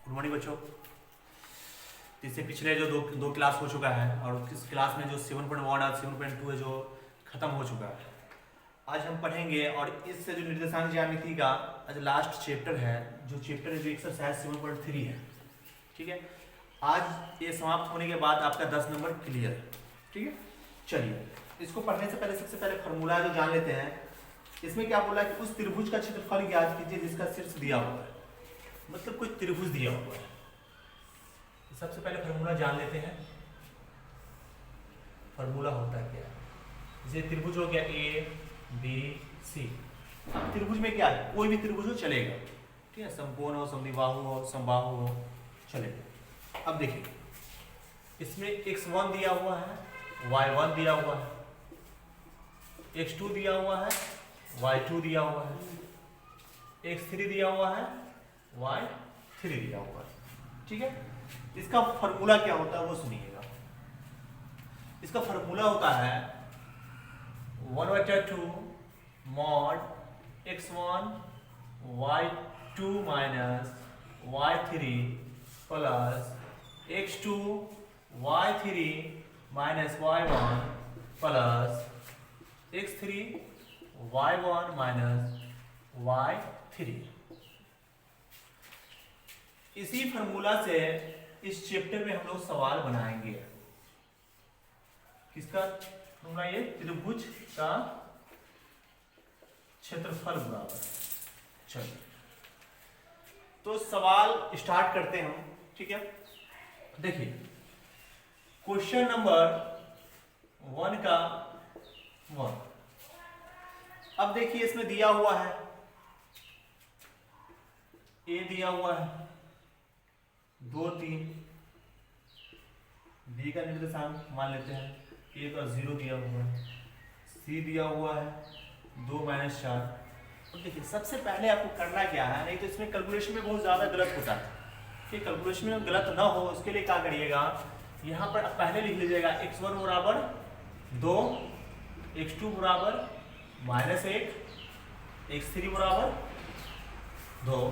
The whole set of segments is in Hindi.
गुड मॉर्निंग बच्चों। इससे पिछले जो दो क्लास हो चुका है और इस क्लास में जो 7.1 और 7.2 है जो खत्म हो चुका है, आज हम पढ़ेंगे। और इससे जो निर्देशांक ज्यामिति का आज लास्ट चैप्टर है, जो एक्सरसाइज 7.3 है। ठीक है, आज ये समाप्त होने के बाद आपका 10 नंबर क्लियर है। ठीक है, चलिए इसको पढ़ने से पहले सबसे पहले फॉर्मूला जो जान लेते हैं। इसमें क्या बोला कि उस त्रिभुज का क्षेत्रफल ज्ञात कीजिए जिसका शीर्ष दिया हुआ है, मतलब कोई त्रिभुज दिया हुआ है। सबसे पहले फॉर्मूला जान लेते हैं। फॉर्मूला होता है क्या, जैसे त्रिभुज हो गया ए बी सी। अब त्रिभुज में क्या है, कोई भी त्रिभुज हो चलेगा। ठीक है, समकोण हो, समद्विबाहु हो, समबाहु हो, चलेगा। अब देखिए इसमें x1 दिया हुआ है, y1 दिया हुआ है, x2 दिया हुआ है, y2 दिया हुआ है, x3 दिया हुआ है, y3 दिया हुआ है। ठीक है, इसका फॉर्मूला क्या होता है वो सुनिएगा। इसका फॉर्मूला होता है 1/2 mod x1 y2 minus y3 plus x2 y3 minus y1 plus x3 y1 minus y3। इसी फॉर्मूला से इस चैप्टर में हम लोग सवाल बनाएंगे। किसका फॉर्मूला? ये त्रिभुज का क्षेत्रफल बराबर। चलिए तो सवाल स्टार्ट करते हैं हम। ठीक है, देखिए क्वेश्चन नंबर 1 का 1। अब देखिए इसमें दिया हुआ है ए दिया हुआ है 2 3, बी का निर्देशांक मान लेते हैं ए का 0 दिया हुआ है, सी दिया हुआ है 2 - 4। तो देखिए सबसे पहले आपको करना क्या है, नहीं तो इसमें कैलकुलेशन में बहुत ज़्यादा गलत होता है। कि कैलकुलेशन में गलत ना हो उसके लिए क्या करिएगा, यहाँ पर पहले लिख लीजिएगा x1 बराबर 2, x2 बराबर -1, x3 बराबर 2।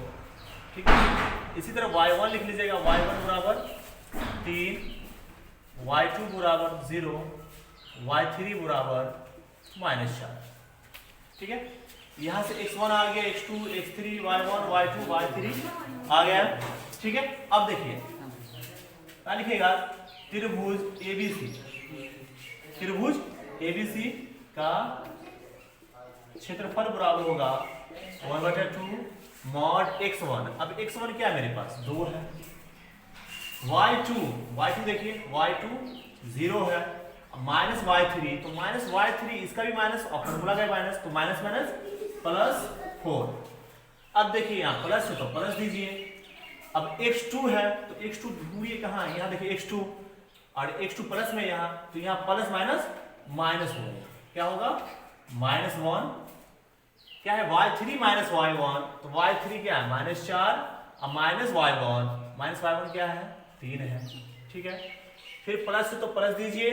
ठीक है, इसी तरह y1 लिख लीजिएगा, y1 बराबर 3, y2 बराबर 0, y3 बराबर -4। ठीक है, यहाँ से x1 आ गया, x2, x3, y1, y2, y3 आ गया। ठीक है, अब देखिए क्या लिखेगा, त्रिभुज ABC। त्रिभुज ABC का क्षेत्रफल बराबर होगा 1/2 mod x1। अब x1 क्या है मेरे पास 2 है, y2 देखिए y2 0 है, माइनस y3 तो माइनस y3 इसका भी माइनस और फॉर्मूला का माइनस, तो माइनस माइनस प्लस 4। अब देखिए यहाँ प्लस है तो प्लस दीजिए। अब x2 है तो x2 ढूंढिए कहाँ है, यहाँ देखिए x2 और x2 प्लस में यहाँ, तो यहाँ प्लस माइनस माइनस हो गया, क्या होगा -1। क्या है y3 माइनस y1, तो y3 क्या है -4 और माइनस y1 क्या है 3 है। ठीक है, फिर प्लस से तो प्लस दीजिए।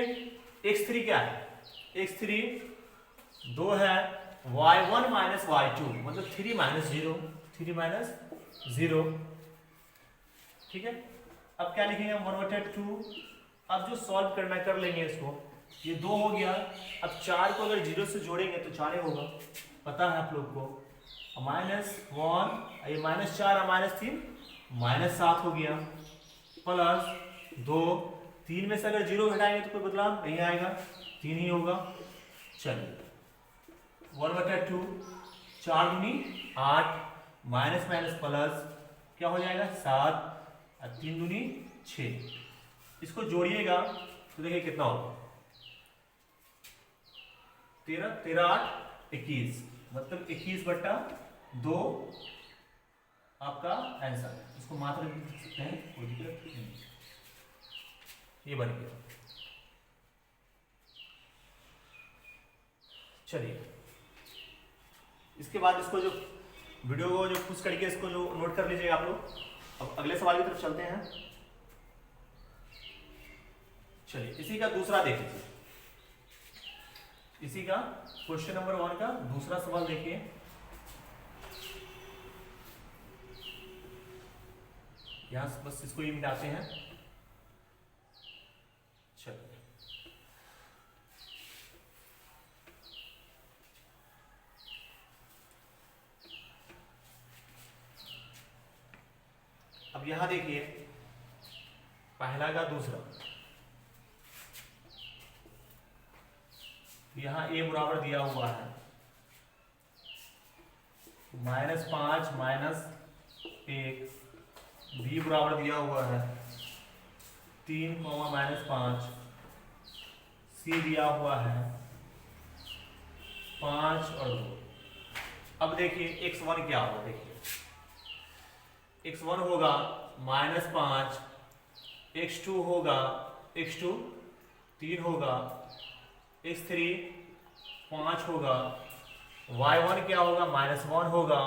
x3 क्या है, x3 2 है, y1 माइनस y2 मतलब 3 - 0। ठीक है, अब क्या लिखेंगे 1/2। अब जो सॉल्व करना कर लेंगे इसको, ये 2 हो गया। अब 4 को अगर 0 से जोड़ेंगे तो 4 होगा, पता है आप लोग को। -1 ये -4 और -3 -7 हो गया, प्लस 2। 3 में से अगर 0 घटाएंगे तो कोई बदलाव नहीं आएगा, 3 ही होगा। चलिए 1/2 4 दूनी 8, माइनस माइनस प्लस क्या हो जाएगा 7 और 3 दूनी 6। इसको जोड़िएगा तो देखिए कितना होगा 13, 13 8 21, मतलब 21/2 आपका आंसर है। इसको मात्रा लिख सकते हैं, कोई दिक्कत नहीं। ये बन गया। चलिए इसके बाद इसको जो वीडियो को जो खुश करके इसको जो नोट कर लीजिएगा आप लोग। अब अगले सवाल की तरफ चलते हैं। चलिए इसी का दूसरा देख लीजिए, इसी का क्वेश्चन नंबर 1 का दूसरा सवाल देखिए। यहाँ से बस इसको ही मिटाते हैं। चलो अब यहां देखिए पहला का दूसरा, यहां a बराबर दिया हुआ है -5 -1, b बराबर दिया हुआ है 3, -5, c दिया हुआ है 5 और 2। अब देखिए x1 क्या होगा, देखिए x1 होगा -5, x2 होगा, x2 3 होगा, x3 5 होगा, y1 क्या होगा -1 होगा,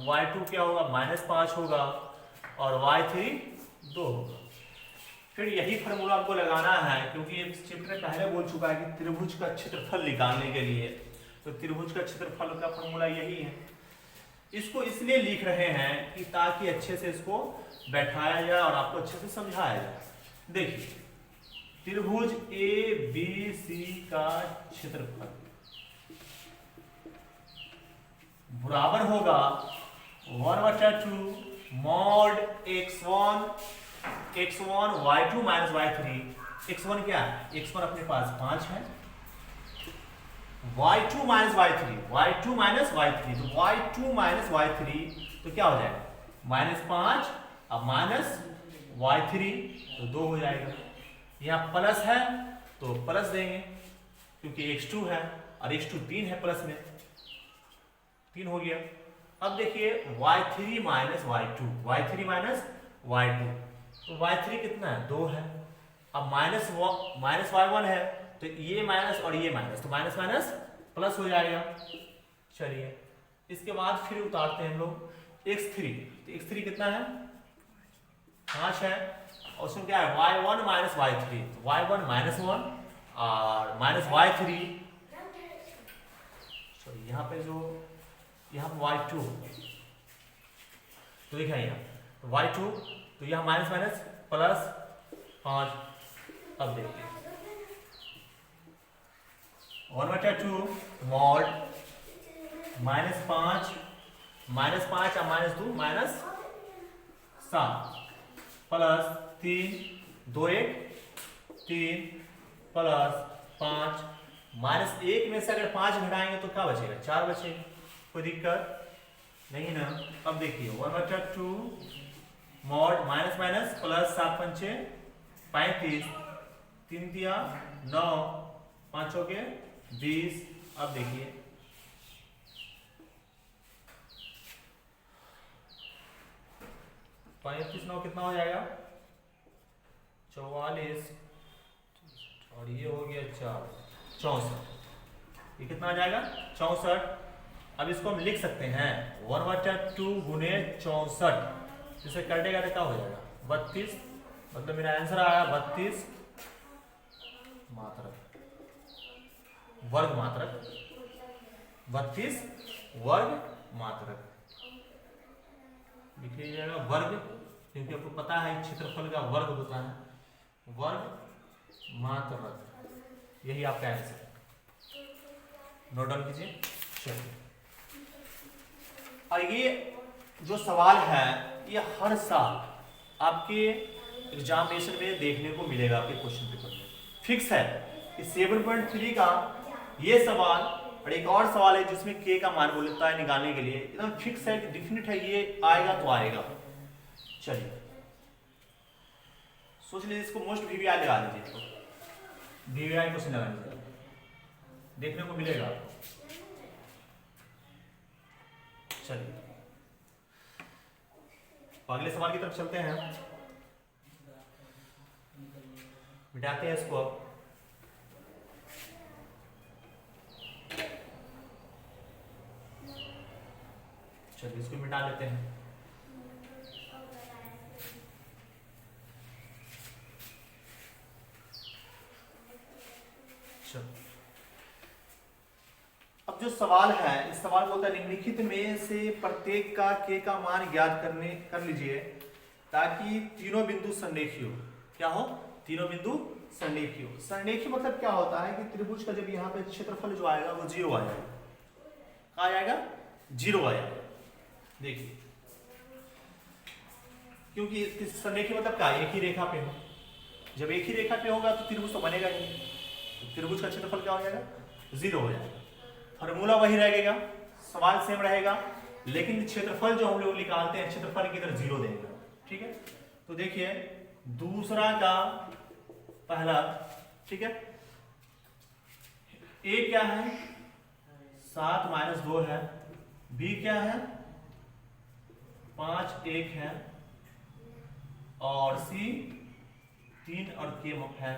y2 क्या होगा -5 होगा और y3 2 होगा। फिर यही फार्मूला आपको लगाना है, क्योंकि इस चैप्टर में पहले बोल चुका है कि त्रिभुज का क्षेत्रफल निकालने के लिए, तो त्रिभुज का क्षेत्रफल का फार्मूला यही है। इसको इसलिए लिख रहे हैं कि ताकि अच्छे से इसको बैठाया जाए और आपको अच्छे से समझाया जाए। देखिए त्रिभुज ABC का क्षेत्रफल बराबर होगा 1/2 mod x1 y2 y3। x1 क्या है, x1 अपने पास 5 है, y2 y3, y2 y3, तो y2 y3 तो क्या हो जाएगा -5 अब -y3 तो 2 हो जाएगा। यहाँ प्लस है तो प्लस देंगे क्योंकि x2 है और x2 3 है, प्लस में 3 हो गया। अब देखिए y3 y2, y3 y2, तो y3 कितना है 2 है। अब -y1 है तो ये माइनस और ये माइनस, तो माइनस माइनस प्लस हो जाएगा। चलिए इसके बाद फिर उतारते हैं हम लोग x3, तो x3 कितना है 5 है और उसमें क्या है y1 y3, तो y1 -1 और -y3, सॉरी यहाँ पे जो यहाँ y2 तो देखा यहाँ y2 तो यहाँ माइनस माइनस प्लस 5। अब देखिए 1/2 mod -5 और -2 -7 प्लस 3 2 1 3 प्लस 5 -1 में से अगर 5 घटाएंगे तो क्या बचेगा 4 बचेगा, कोई दिक्कत नहीं ना। अब देखिए 1/2 mod माइनस प्लस 7 पंचे 35, 3 दिया 9, 5 के 20। अब देखिए 35 9 कितना हो जाएगा 44 और ये हो गया 4 64, ये कितना आ जाएगा 64। अब इसको हम लिख सकते हैं 1/2 गुने 64, इसे कटेगा तो क्या हो जाएगा 32, मतलब मेरा आंसर आया 32 मात्रक वर्ग मात्रक, 32 वर्ग मात्रक लिख लीजिएगा वर्ग, क्योंकि आपको पता है क्षेत्रफल का वर्ग होता है वर्ग मात्रक, यही आपका आंसर नोट डाउन कीजिए। चलिए और ये जो सवाल है ये हर साल आपके एग्जामिनेशन में देखने को मिलेगा, आपके क्वेश्चन पेपर में फिक्स है कि 7.3 का ये सवाल और एक और सवाल है जिसमें k का मान बोलता है निकालने के लिए, एकदम फिक्स है कि डिफिनिट है ये आएगा तो आएगा। चलिए सोच लीजिए इसको मोस्ट VVI लगा लीजिए, तो VVI क्वेश्चन लगा लीजिए, देखने को मिलेगा आपको। चलिए अगले सवाल की तरफ चलते हैं, मिटाते हैं इसको। अब चलिए इसको मिटा लेते हैं। चलो अब जो सवाल है इस सवाल को होता है निम्नलिखित में से प्रत्येक का k का मान ज्ञात कर लीजिए ताकि तीनों बिंदु संरेखीय हो। क्या हो? तीनों बिंदु संरेखीय हो। संरेखीय मतलब क्या होता है कि त्रिभुज का जब यहाँ पे क्षेत्रफल जो आएगा वो 0 आ जाएगा। कहाँ आ जाएगा? 0 आ जाएगा। देखिए, क्योंकि संरेखीय मतलब क्या? एक ही रेखा पे हो। जब एक ही रेखा पे होगा तो त्रिभुज तो बनेगा ही नहीं, तो त्रिभुज का क्षेत्रफल क्या हो जाएगा? 0 हो जाएगा। फॉर्मूला वही रहेगा, सवाल सेम रहेगा, लेकिन क्षेत्रफल जो हम लोग निकालते हैं क्षेत्रफल की तरह 0 देंगे। ठीक है, तो देखिए दूसरा का पहला, ठीक है, ए क्या है? 7 माइनस 2 है। बी क्या है? 5 1 है। और सी 3 और के है।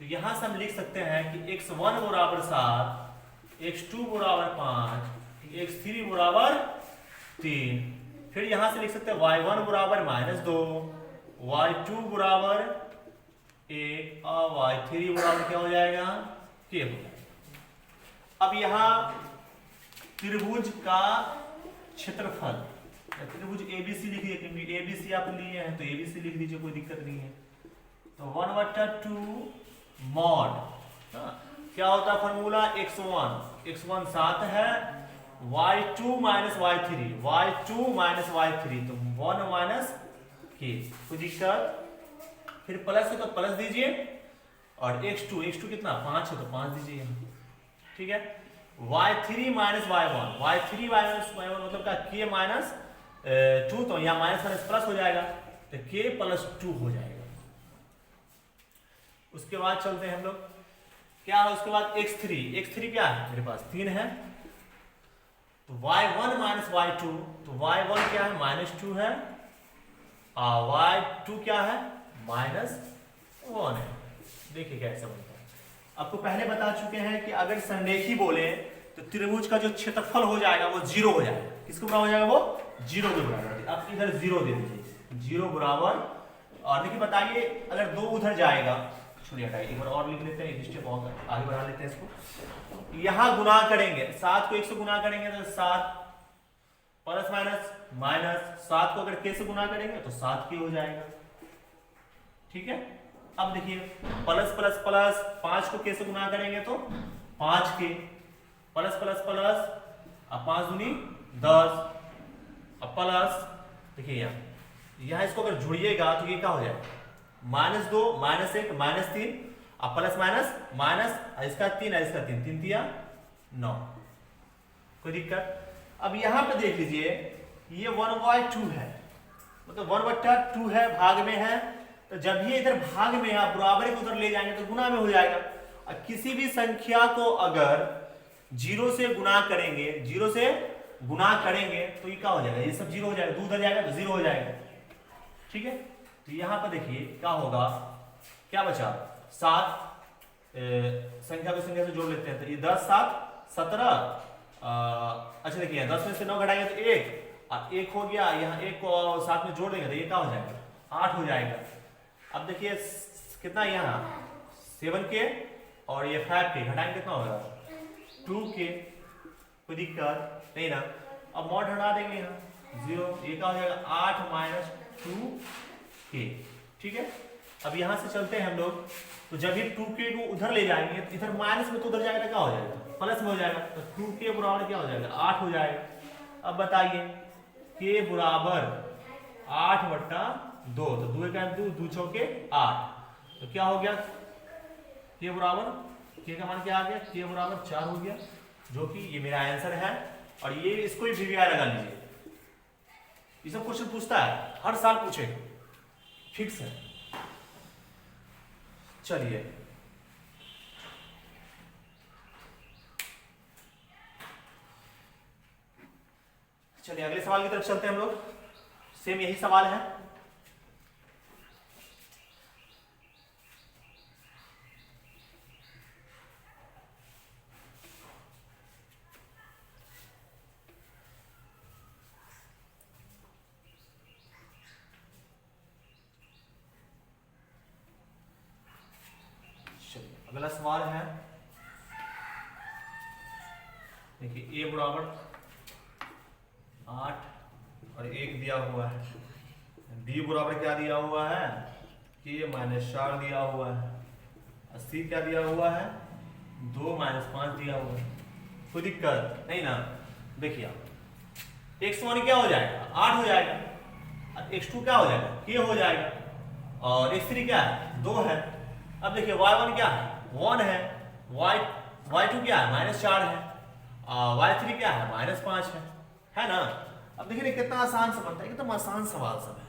तो यहां से हम लिख सकते हैं कि x1 बराबर 7, x2 बराबर 5, x3 बराबर 3। फिर यहां से लिख सकते हैं y1 बराबर -2, y2 बराबर 1 और y3 बराबर क्या हो जाएगा? के हो जाएगा। अब यहां त्रिभुज का क्षेत्रफल, त्रिभुज एबीसी लिखिए, क्योंकि एबीसी आप लिए हैं तो एबीसी लिख दीजिए, कोई दिक्कत नहीं है। तो 1/2 मॉड, क्या होता है फॉर्मूला? x1 7 है, y2 माइनस y3 तो 1 माइनस के, कोई दिक्कत? फिर प्लस है तो प्लस दीजिए, और x2 कितना? 5 है तो 5 दीजिए यहाँ। ठीक है, y3 माइनस y1 मतलब क्या? k माइनस 2, तो यहाँ माइनस माइनस प्लस हो जाएगा, तो k प्लस 2 हो जाएगा। उसके बाद चलते हैं हम लोग, क्या है उसके बाद? x3 क्या है? मेरे पास 3 है, तो y1 माइनस y2, तो y1 क्या है? -2 है, और y2 क्या है? -1 है। देखिए कैसे बनता है। आपको पहले बता चुके हैं कि अगर संरेखी बोले तो त्रिभुज का जो क्षेत्रफल हो जाएगा वो 0 हो जाएगा। किसके बराबर हो जाएगा? वो 0 के बराबर। आप इधर 0 दे दीजिए, 0 बराबर। और देखिए बताइए, अगर 2 उधर जाएगा, छोड़िए हटाइए, एक बार और लिख लेते हैं, एक स्टेप और आगे बढ़ा लेते हैं इसको। यहां गुना करेंगे, 7 को 1 से गुना करेंगे तो 7 प्लस माइनस 7 को अगर k से गुना करेंगे तो 7 k हो जाएगा। ठीक है, अब देखिए प्लस प्लस प्लस 5 को k से गुना करेंगे तो 5k, प्लस प्लस प्लस, अब 5 दूनी 10, अब प्लस, देखिए यहाँ इसको अगर जुड़िएगा तो ये क्या हो जाएगा? -2 -1 -3, अब प्लस माइनस इसका 3 है, इसका 3 3 तिया 9, कोई दिक्कत? अब यहां पे देख लीजिए, ये 1/2 है, मतलब 1/2 है, भाग में है, तो जब ये इधर भाग में आप बराबर को उधर ले जाएंगे तो गुना में हो जाएगा। और किसी भी संख्या को अगर 0 से गुना करेंगे, 0 से गुना करेंगे तो ये क्या हो जाएगा? ये सब 0 हो जाएगा, 2 उधर जाएगा तो 0 हो जाएगा। ठीक है, तो यहां पर देखिए क्या होगा, क्या बचा? 7, संख्या को संख्या से जोड़ लेते हैं, तो ये 10 7 17, अच्छा देखिए 10 में से 9 घटाएंगे तो 1, और 1 हो गया, यहाँ 1 को 7 में जोड़ देंगे तो ये क्या हो जाएगा? 8 हो जाएगा। अब देखिए कितना यहाँ 7k और ये 5k घटाएंगे कितना होगा? 2k, कोई दिक्कत नहीं ना? अब मॉड हटा देंगे यहाँ 0, ये क्या हो जाएगा? 8 माइनस 2k। ठीक है, अब यहाँ से चलते हैं हम लोग, तो जब ये 2k को उधर ले जाएंगे, इधर माइनस में तो उधर जाएगा, क्या हो जाएगा? प्लस में हो जाएगा, तो 2k बराबर क्या हो जाएगा? 8 हो जाएगा। अब बताइए k बराबर 8/2, तो 2 का 2 चौके 8, तो क्या हो गया? k बराबर, k का मान क्या आ गया? k बराबर 4 हो गया, जो कि ये मेरा आंसर है। और ये इसको भी वीवीआई लगा लीजिए, ये सब क्वेश्चन पूछता है, हर साल पूछेगा, फिक्स है। चलिए अगले सवाल की तरफ चलते हैं हम लोग। सेम यही सवाल है। अगला सवाल है, देखिए a बराबर 8 और 1 दिया हुआ है, b बराबर क्या दिया हुआ है, k माइनस 4 दिया हुआ है, और c क्या दिया हुआ है, 2 माइनस 5 दिया हुआ है। कोई दिक्कत नहीं ना। देखिए आप x1 क्या हो जाएगा, 8 हो जाएगा, और x2 क्या हो जाएगा, k हो जाएगा, और x3 क्या है, 2 है। अब देखिए y1 क्या है, 1 है, y2 क्या है, -4 है, y3 क्या है, -5 है ना। अब देखिए कितना आसान सा बनता है, एकदम आसान सवाल सब है,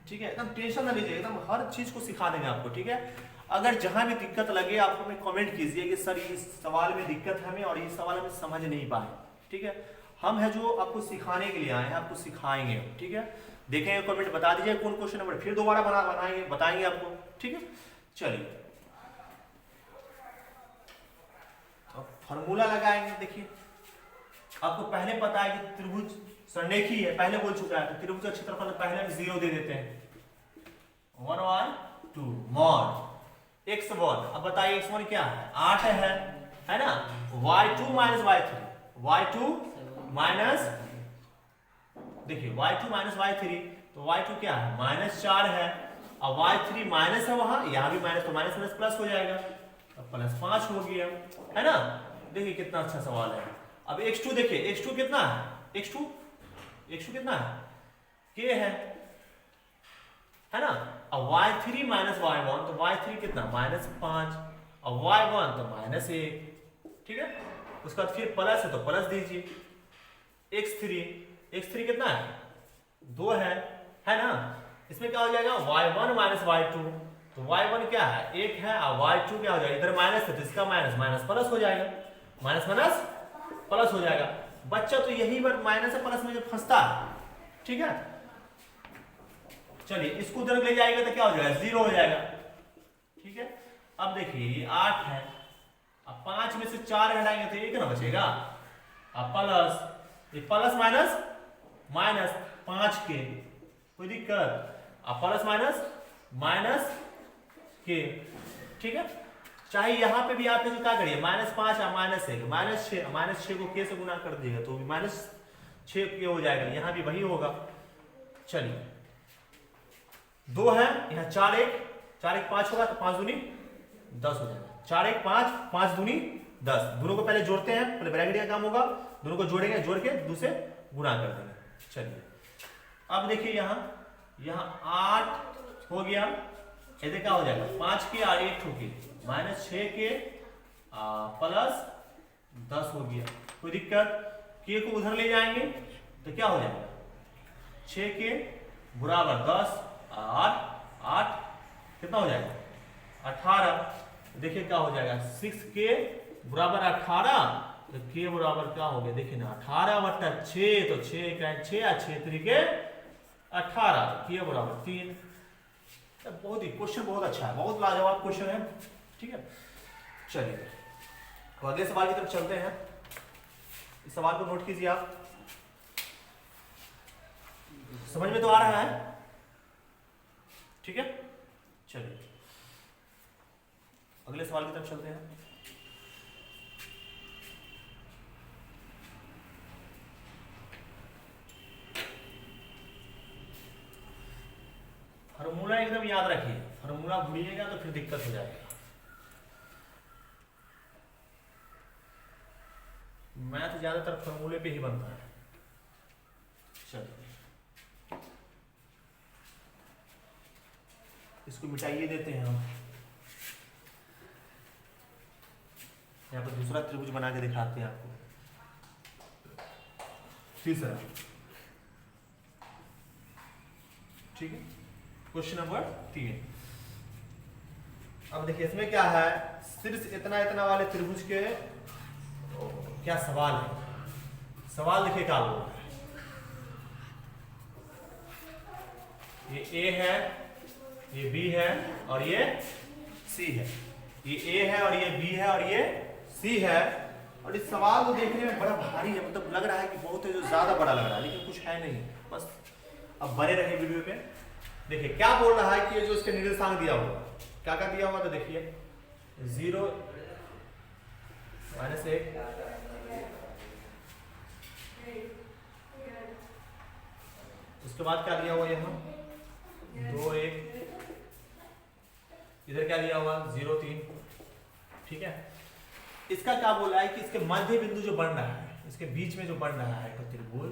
ठीक है। एकदम टेंशन ना लीजिए, एकदम हर चीज को सिखा देंगे आपको, ठीक है। अगर जहां भी दिक्कत लगे आपको हमें कमेंट कीजिए कि सर इस सवाल में दिक्कत है हमें, और ये सवाल हमें समझ नहीं पाए, ठीक है। हम है जो आपको सिखाने के लिए आए हैं, आपको सिखाएंगे, ठीक है। देखेंगे कमेंट, बता दीजिए कौन क्वेश्चन नंबर, फिर दोबारा बनाएंगे, बताएंगे आपको, ठीक है। चलिए तो फॉर्मूला लगाएंगे। देखिए आपको पहले पता है कि त्रिभुज संरेखी है, पहले बोल चुका है, तो त्रिभुज का क्षेत्रफल पहले हम 0 दे देते हैं, 1/2 मॉड x1। अब बताइए x1 क्या है, 8 है ना। y2 minus y3, y2 minus, देखिए y2 माइनस y3, तो y2 क्या है, -4 है, और y3 माइनस है, वहां यहां भी माइनस, तो माइनस माइनस प्लस हो जाएगा, तो +5 हो गया, है ना। देखिए कितना अच्छा सवाल है। अब x2 देखिए, x2 कितना है, x2 कितना है, k है ना। अब y3 माइनस y1, तो y3 कितना, -5, और y1 तो -1, ठीक है। उसके बाद फिर प्लस है तो प्लस दीजिए, x3 कितना है, 2 है ना। इसमें क्या हो जाएगा, y1 माइनस y2, तो y1 क्या है, 1 है, और y2 क्या हो जाएगा, इधर माइनस है तो इसका माइनस माइनस प्लस हो जाएगा, माइनस माइनस प्लस हो जाएगा। बच्चा तो यही बार माइनस और प्लस में जो फंसता है, ठीक है। चलिए इसको उधर ले जाएगा तो क्या हो जाएगा, 0 हो जाएगा, ठीक है। अब देखिए ये 8 है, अब 5 में से 4 हटाएंगे तो एक ना बचेगा, अब प्लस, ये प्लस माइनस माइनस 5 के, कोई दिक्कत, अब प्लस माइनस माइनस के, ठीक है। चाहे यहां पे भी आपने जो क्या करिए, -5 या -1, -6 को के से गुना कर दिएगा तो -6 के हो जाएगा, यहां भी वही होगा। चलिए 2 है, यहाँ 4 1 5 होगा, तो 5 दूनी 10 हो जाएगा, 4 1 5, 5 दूनी 10। दोनों को पहले जोड़ते हैं, पहले ब्रैकेट का काम होगा, दोनों को जोड़ेंगे, जोड़ के दूसरे गुणा कर देंगे। चलिए अब देखिए यहाँ 8 हो गया, ऐसे क्या हो जाएगा, 5 के और 1 के, -6 के प्लस 10 हो गया, कोई दिक्कत। के को उधर ले जाएंगे तो क्या हो जाएगा, 6 के बराबर 10 और 8 कितना हो जाएगा, 18। देखिए क्या हो जाएगा, 6 के बराबर 18, तो के बराबर क्या हो गया, देखिए ना 18 बटा 6, तो 6 का 6 और 6 तरीके 18, के बराबर 3। बहुत ही क्वेश्चन बहुत अच्छा है, बहुत लाजवाब क्वेश्चन है, ठीक है। चलिए तो अगले सवाल की तरफ चलते हैं। इस सवाल को नोट कीजिए आप, समझ में तो आ रहा है, ठीक है। चलिए अगले सवाल की तरफ चलते हैं। फॉर्मूला एकदम याद रखिए, फॉर्मूला भूलिएगा तो फिर दिक्कत हो जाएगा। मैथ ज्यादातर फॉर्मूले पे ही बनता है। चलिए इसको मिटाइए देते हैं हम, यहाँ पर दूसरा त्रिभुज बना के दिखाते हैं आपको, तीसरा, ठीक है। Question number 3। अब देखिए इसमें क्या है, शीर्ष इतना इतना वाले त्रिभुज के क्या सवाल है, सवाल देखिए क्या बोल रहा है। ये ए है, ये बी है और ये सी है, ये ए है और ये बी है और ये सी है। और इस सवाल को देखने में बड़ा भारी है, मतलब लग रहा है कि बहुत जो ज्यादा बड़ा लग रहा है, लेकिन कुछ है नहीं, बस अब बने रहे वीडियो पे। देखिए क्या बोल रहा है कि जो इसके निर्देशांक दिया हुआ, क्या क्या दिया हुआ, तो देखिए 0 -1, उसके बाद क्या दिया हुआ यहाँ 2 1, इधर क्या दिया हुआ 0 3। ठीक है, इसका क्या बोला है कि इसके मध्य बिंदु जो बन रहा है, इसके बीच में जो बन रहा है त्रिभुज,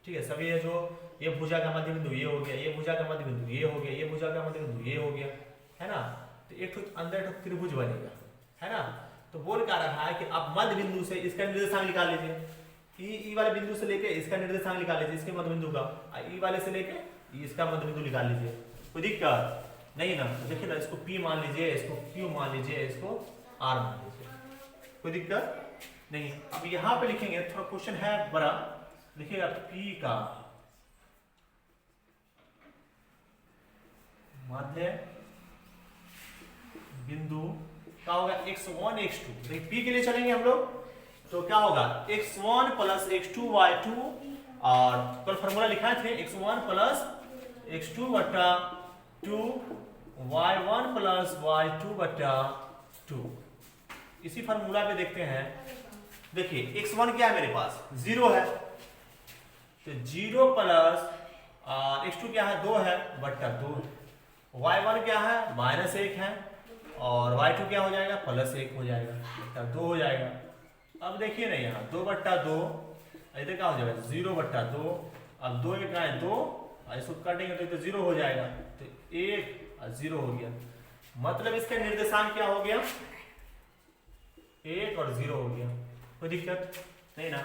ठीक है, सभी ये जो ये भुजा का मध्य बिंदु ये हो गया, ये भुजा का मध्य बिंदु ये हो गया, ये भुजा का मध्य बिंदु ये हो गया, है ना। तो एक तो अंदर एक त्रिभुज बनेगा, है ना। तो बोल क्या रहा है कि आप मध्य बिंदु से इसका निर्देशांक निकाल लीजिए, ई वाले बिंदु से लेके इसका निर्देशांक निकाल लीजिए, इसके मध्य बिंदु का, ई वाले से लेके इसका मध्य बिंदु निकाल लीजिए, कोई दिक्कत नहीं ना। देखिए ना, इसको P मान लीजिए, इसको Q मान लीजिए, इसको R मान लीजिए, कोई दिक्कत नहीं। अब यहां पे लिखेंगे, थोड़ा क्वेश्चन है बड़ा, लिखिएगा P का मध्य बिंदु क्या होगा x1 x2। देखिए P के लिए चलेंगे हम लोग, तो क्या होगा x1 प्लस x2 y2, और कल फॉर्मूला लिखा थे x1 प्लस x2 बटा 2 y1 प्लस y2 बटा 2। इसी फॉर्मूला पे देखते हैं, देखिए x1 क्या है मेरे पास 0 है, तो 0 प्लस x2 क्या है 2 है बटा 2, y1 क्या है -1 है, और y2 क्या हो जाएगा +1 हो जाएगा बटा 2 हो जाएगा। अब देखिए ना, यहाँ 2 बट्टा 2, इधर क्या हो जाएगा 0 बट्टा 2, अब 2 1 है 2, इसको काटेंगे तो 0 हो जाएगा, तो 1 और 0 हो गया, मतलब इसका निर्देशांक क्या हो गया 1 और 0 हो गया, कोई दिक्कत नहीं ना।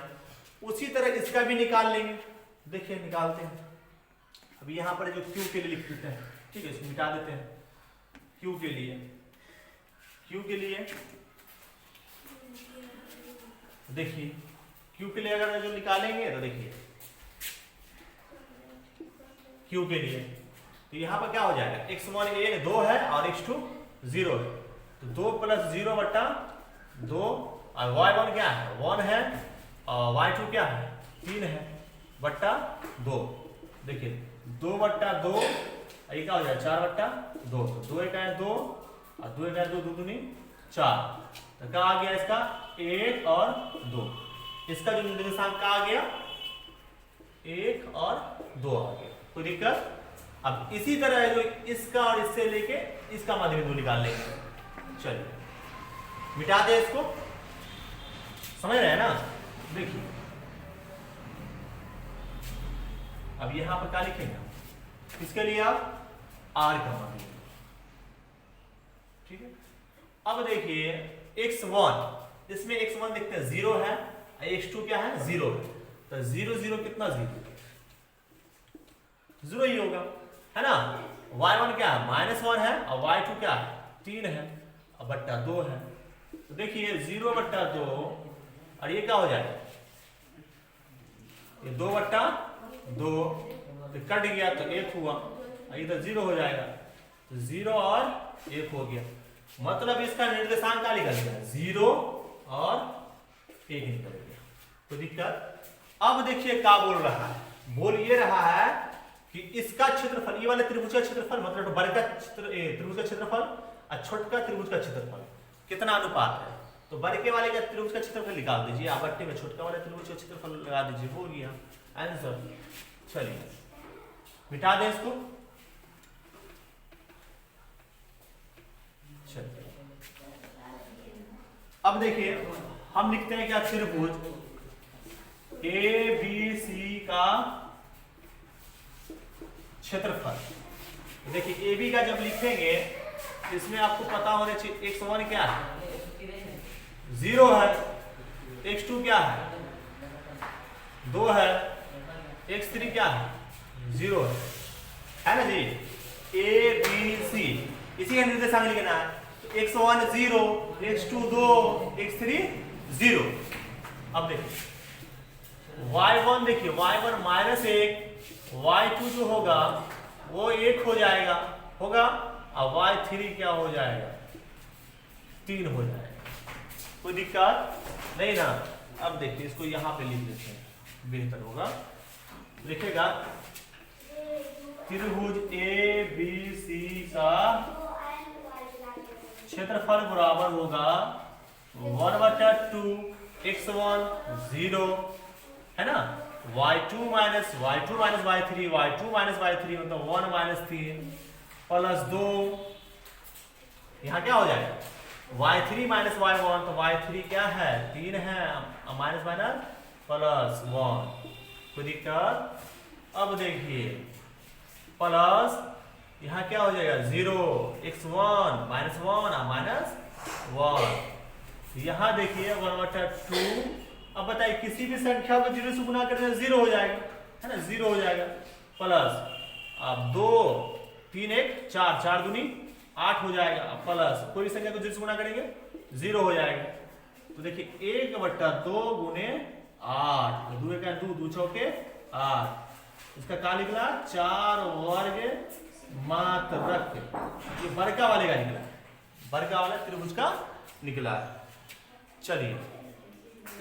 उसी तरह इसका भी निकाल लेंगे, देखिए निकालते हैं। अब यहाँ पर जो Q के लिए लिख देते हैं, ठीक है, इसको मिटा देते हैं। Q के लिए देखिए Q के लिए अगर जो निकालेंगे तो देखिए Q के लिए, तो यहाँ पर क्या हो जाएगा x1 1 2 है और x2 0 है, तो 2 प्लस 0 बट्टा 2, और y1 क्या है 1 है, और y2 क्या है 3 है बट्टा 2। देखिए 2 बट्टा 2, ये क्या हो जाएगा 4 बट्टा 2, तो 2 1 है 2 और 2 1 है 2, 2 दूनी 4, तो क्या आ गया इसका 1 और 2, इसका जो निर्देशांक का आ गया 1 और 2 आ गया, कोई दिक्कत। अब इसी तरह जो इसका और इससे लेके इसका मध्य बिंदु निकाल लेंगे, चलिए मिटा दे इसको, समझ रहे हैं ना। देखिए अब यहां पर क्या लिखेंगे, इसके लिए आप R का मान लीजिए, ठीक है। अब देखिए x1, इसमें x1 देखते हैं 0 है, x2 क्या है 0 है, तो 0 0 कितना 0 ही होगा, है ना। y1 क्या है -1 है, और y2 क्या है 3 है और बट्टा 2 है, तो देखिए 0 बट्टा 2, और ये क्या हो जाएगा ये 2 बट्टा 2, तो कट गया तो 1 हुआ, इधर 0 हो जाएगा, तो 0 और 1 हो गया, मतलब इसका निर्देशांक क्या निकल गया 0 और 1 निकल गया, तो दिक्कत। अब देखिए क्या बोल रहा है, बोल ये रहा है कि इसका क्षेत्रफल, ये वाले त्रिभुज का क्षेत्रफल, मतलब बड़े का त्रिभुज का क्षेत्रफल और छोटका त्रिभुज का क्षेत्रफल कितना अनुपात है, तो बड़े के वाले का त्रिभुज का क्षेत्रफल निकाल दीजिए, आपट्टे में छोटका वाले त्रिभुज का क्षेत्रफल लगा दीजिए, हो गया आंसर। चलिए मिटा दें इसको, चलिए अब देखिए हम लिखते हैं क्या त्रिभुज ABC का क्षेत्रफल। देखिए AB का जब लिखेंगे इसमें आपको पता होना चाहिए x1 क्या है 0 है, x2 क्या है 2 है, x3 क्या है 0 है ना जी। ABC इसी का निर्देशांक लिखना है, तो x1 0, x2 2, x3 0। अब देखिए y1, देखिए y1 -1, y2 जो होगा वो 1 हो जाएगा होगा, और y3 क्या हो जाएगा 3 हो जाएगा, कोई दिक्कत नहीं ना। अब देखिए इसको यहाँ पे लिख देते हैं, बेहतर होगा, लिखेगा त्रिभुज ABC का क्षेत्रफल बराबर होगा 1/2 x1 0, है ना, y2 - y3, y2 - y3 मतलब 1 - 3 प्लस 2, यहाँ क्या हो जाएगा y3 माइनस y1, तो y3 क्या है 3 है, माइनस माइनस प्लस 1, कोई दिक्कत। अब देखिए प्लस यहाँ क्या हो जाएगा 0, x1 माइनस 1 माइनस 1, यहाँ देखिए 1/2। अब बताइए किसी भी संख्या को 0 से गुना करने से 0 हो जाएगा, है ना, 0 हो जाएगा। प्लस अब 2 3 1 4, 4 दूनी 8 हो जाएगा। प्लस कोई भी संख्या को 0 से गुना करेंगे 0 हो जाएगा। तो देखिए 1/2 गुने 8, 2 का 2, 2 चौके 8, इसका क्या निकला 4 वर्ग मात्रक। ये बड़का वाले का निकला, बड़का वाला त्रिभुज का निकला है। चलिए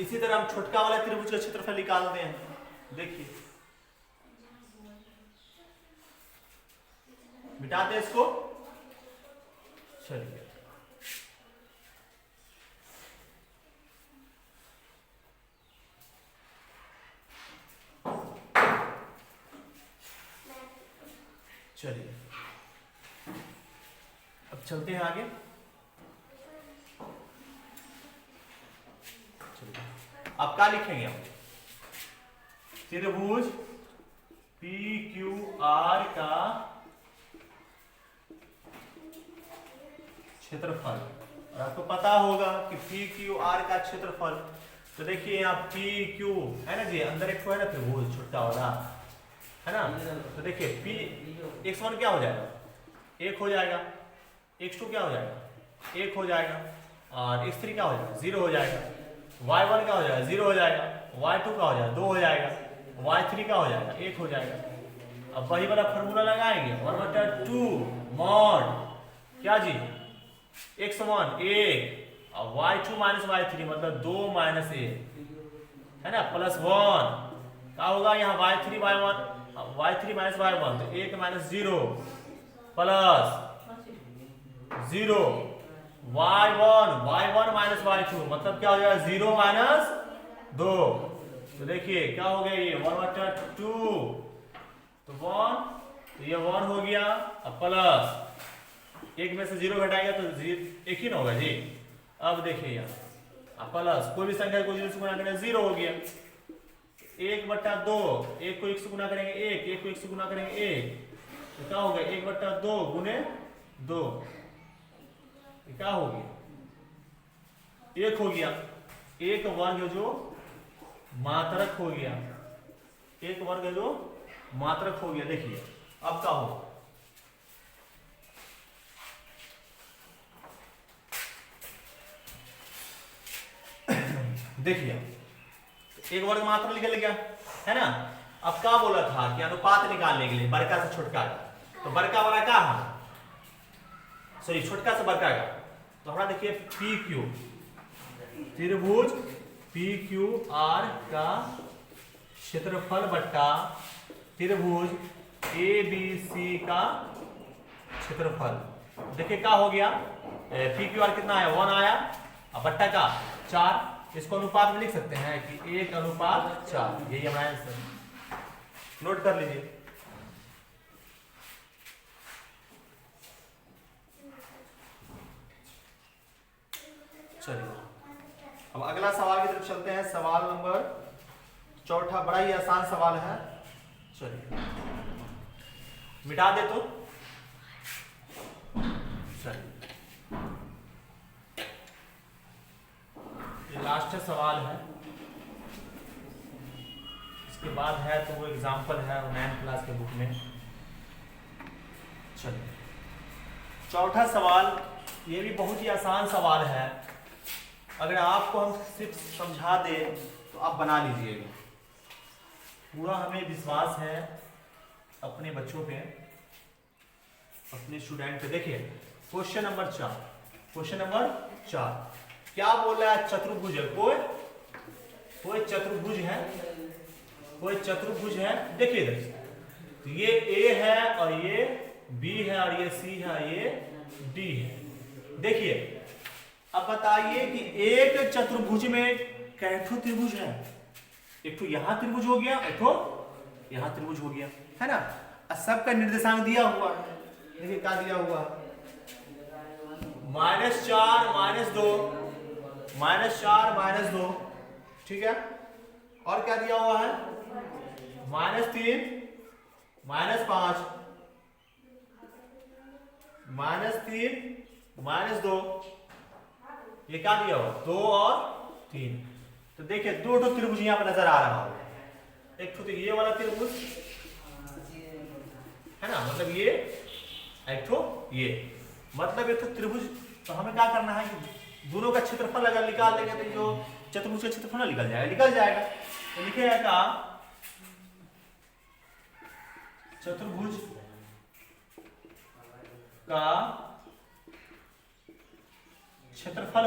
इसी तरह हम छोटका वाला त्रिभुज का क्षेत्रफल निकालते हैं। देखिए मिटाते हैं इसको। चलिए चलिए अब चलते हैं आगे। चलिए अब क्या लिखेंगे हम, त्रिभुज PQR का क्षेत्रफल। और आपको पता होगा कि PQR का क्षेत्रफल, तो देखिए यहाँ PQ है ना जी, अंदर एक है ना त्रिभुज छोटा वाला, है ना। तो देखिए P x1 क्या हो जाएगा 1 हो जाएगा, x2 क्या हो जाएगा 1 हो जाएगा, और x3 क्या हो जाएगा 0 हो जाएगा, y1 क्या हो जाएगा 0 हो जाएगा, y2 का हो जाएगा 2 हो जाएगा, y3 का हो जाएगा 1 हो जाएगा। अब वही वाला फॉर्मूला लगाएंगे 1/2 मॉड क्या जी x1 1 और y2 माइनस y3 मतलब 2 माइनस 1, है ना, प्लस 1 क्या होगा यहाँ y3 माइनस y1 तो 1 minus 0 plus 0 y1 minus y2 मतलब क्या हो जाएगा 0 माइनस 2। तो देखिए क्या हो गया ये 1/2, तो 1, तो ये 1 हो गया, अब प्लस 1 में से 0 घटाएगा तो 1 ही ना होगा जी। अब देखिए यहाँ प्लस कोई भी संख्या को 0 से गुना करेंगे 0 हो गया, 1/2, 1 को 1 से गुना करेंगे 1, 1 को 1 से गुना करेंगे 1, तो क्या हो गया 1/2 गुने 2, क्या हो गया 1 हो गया, 1 वर्ग जो मात्रक हो गया, 1 वर्ग जो मात्रक हो गया। देखिए अब क्या होगा, देखिए 1 वर्ग मात्रक निकल गया, है ना। अब क्या बोला था कि अनुपात निकालने के लिए बड़का से छोटका का, तो बड़का वाला क्या है सॉरी छोटका से बड़का का, तो हमारा देखिए PQ त्रिभुज PQR का क्षेत्रफल बट्टा त्रिभुज ABC का क्षेत्रफल। देखिए क्या हो गया PQR कितना आया 1 आया, अब बट्टा का 4, इसको अनुपात में लिख सकते हैं कि 1/4, यही हमारा आंसर, नोट कर लीजिए। चलिए अब अगला सवाल की तरफ चलते हैं। सवाल नंबर 4, बड़ा ही आसान सवाल है। चलिए मिटा दे तो चलिए ये लास्ट सवाल है, इसके बाद है तो वो एग्जाम्पल है 9th क्लास के बुक में। चलिए 4था सवाल, ये भी बहुत ही आसान सवाल है, अगर आपको हम सिर्फ समझा दें तो आप बना लीजिएगा। पूरा हमें विश्वास है अपने बच्चों पे, अपने स्टूडेंट पे। देखिए क्वेश्चन नंबर 4, क्वेश्चन नंबर 4 क्या बोल रहा है, चतुर्भुज है, कोई चतुर्भुज है, कोई चतुर्भुज है। देखिए इधर तो ये A है और ये B है और ये C है और ये D है। देखिए अब बताइए कि एक चतुर्भुज में कैठो त्रिभुज है, एक तो यहां त्रिभुज हो गया, एक तो यहां त्रिभुज हो गया, है ना। सबका निर्देशांक दिया हुआ है, देखिए क्या दिया हुआ, -4 -2, -4 -2, ठीक है। और क्या दिया हुआ है, -3 -5, -3 -2, ये क्या दिया हुआ, 2 और 3। तो देखिए दो त्रिभुज यहाँ पे नजर आ रहा होगा, एक तो ये वाला त्रिभुज है ना, मतलब ये एक तो ये, मतलब एक तो त्रिभुज। तो हमें क्या करना है कि दोनों का क्षेत्रफल अगर निकाल लेंगे तो जो चतुर्भुज का क्षेत्रफल ना निकल जाएगा। तो लिखेगा क्या, चतुर्भुज का क्षेत्रफल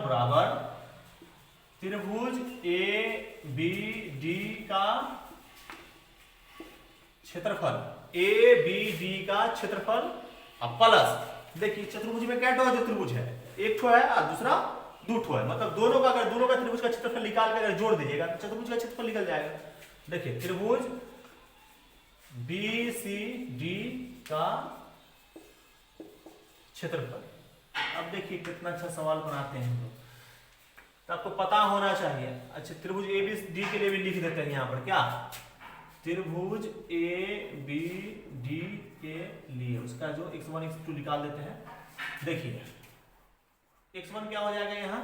बराबर त्रिभुज ए बी डी का क्षेत्रफल, ए बी डी का क्षेत्रफल प्लस, देखिए चतुर्भुज में क्या जो त्रिभुज है, एक ठो है और दूसरा दो ठो है, मतलब दोनों का त्रिभुज का क्षेत्रफल निकाल कर अगर जोड़ दीजिएगा तो चतुर्भुज का क्षेत्रफल निकल जाएगा। देखिए त्रिभुज बी सी डी का क्षेत्रफल। अब देखिए कितना अच्छा सवाल बनाते हैं हम लोग, तो आपको पता होना चाहिए। अच्छा त्रिभुज ए बी डी के लिए भी लिख देते हैं यहाँ पर, क्या त्रिभुज ए बी डी के लिए उसका जो x1 x2 निकाल देते हैं। देखिए x1 क्या हो जाएगा, यहाँ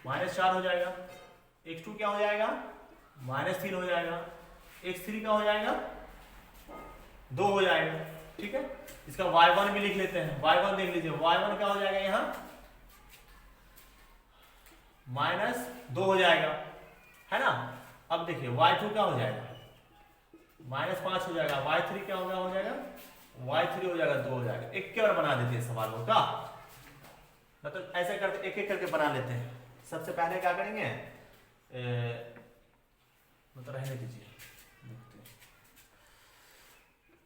-4 हो जाएगा, x2 क्या हो जाएगा, -3 हो जाएगा, x3 क्या हो जाएगा, 2 हो जाएगा, ठीक है। इसका y1 भी लिख लेते हैं, y1 देख लीजिए, y1 क्या हो जाएगा, यहाँ -2 हो जाएगा, है ना। अब देखिए y2 क्या हो जाएगा, -5 हो जाएगा, y3 क्या हो जाएगा, y3 हो जाएगा 2 हो जाएगा। एक के बार बना देते हैं सवाल को, क्या मतलब ऐसे करते एक एक करके बना लेते हैं। सबसे पहले क्या करेंगे, मतलब रहने दीजिए,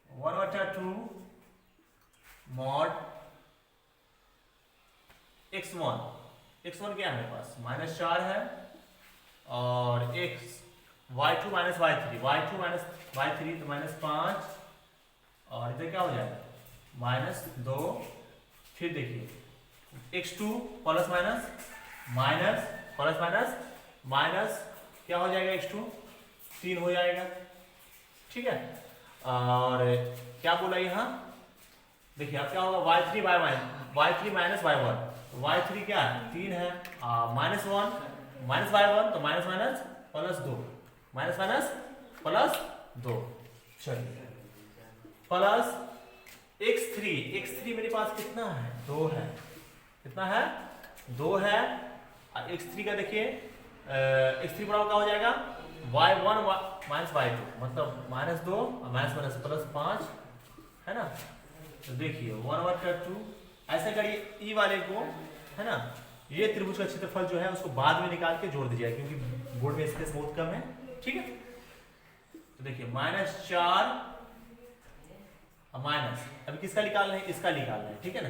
1/2 mod x1 क्या है मेरे पास, -4 है, और y2 - y3, y2 - y3 तो -5, और इधर क्या हो जाएगा, -2। फिर देखिए x2 प्लस माइनस क्या हो जाएगा, x2 3 हो जाएगा, ठीक है। और क्या बोला यहाँ, देखिए अब क्या होगा, y3 - y1, y3 क्या है 3 है, -1 -y1 तो माइनस प्लस 2, चलिए प्लस x3 मेरे पास कितना है, 2 है, कितना है, 2 है। x3 का देखिए x3 बराबर क्या हो जाएगा, y1 - y2, मतलब -2 माइनस प्लस 5, है ना। तो देखिए 1/2 ऐसे करिए, ई वाले को, है ना, ये त्रिभुज का क्षेत्रफल जो है उसको बाद में निकाल के जोड़ दीजिए, क्योंकि बोर्ड में स्पेस बहुत कम है, ठीक है। तो देखिए -4 माइनस, अभी किसका निकालना है, इसका निकालना है, ठीक है ना,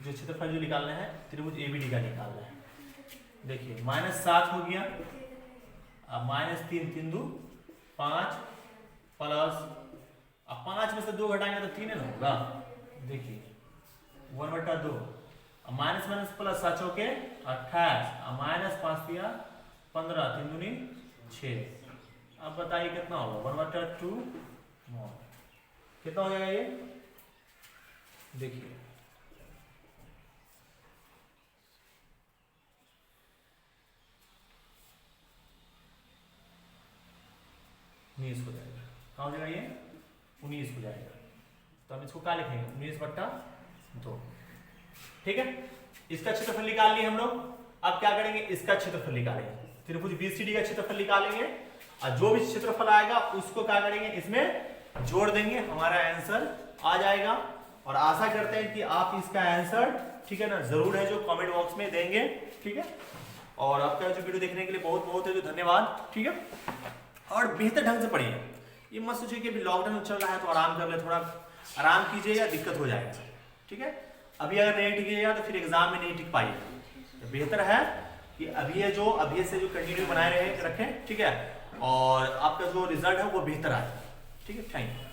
जो क्षेत्रफल जो निकालना है त्रिभुज एबीडी का निकालना है। देखिए -7 हो गया, अब -3 3 2 5 प्लस, अब 5 में से 2 घटाएंगे तो 3 ना होगा। देखिए 1/2, माइनस प्लस 7 चौके 28, -5 दिया 15, 3 दूनी 6। अब बताइए कितना होगा, 1/2 कितना हो जाएगा ये, देखिए उन्नीस हो जाएगा, कहाँ हो जाएगा ये 19 हो जाएगा। तो हम इसको क्या लिखेंगे, 19/2, ठीक है। इसका क्षेत्रफल निकाल लिए हम लोग, अब क्या करेंगे, इसका क्षेत्रफल निकालेंगे, त्रिभुज बीसीडी का क्षेत्रफल निकालेंगे, और जो भी क्षेत्रफल आएगा उसको क्या करेंगे, इसमें जोड़ देंगे, हमारा आंसर आ जाएगा। और आशा करते हैं कि आप इसका आंसर, ठीक है ना, जरूर है जो कमेंट बॉक्स में देंगे, ठीक है। और आपका जो वीडियो देखने के लिए बहुत बहुत है जो धन्यवाद, ठीक है। और बेहतर ढंग से पढ़िए, ये मत सोचिए कि अभी लॉकडाउन चल रहा है तो आराम कर ले, थोड़ा आराम कीजिए या दिक्कत हो जाएगा, ठीक है। अभी अगर नहीं टिकेगा तो फिर एग्जाम में नहीं टिक पाइएगा, तो बेहतर है कि अभी से जो कंटिन्यू बनाए रखें, ठीक है, और आपका जो रिजल्ट है वो बेहतर आए, ठीक है। Thank you.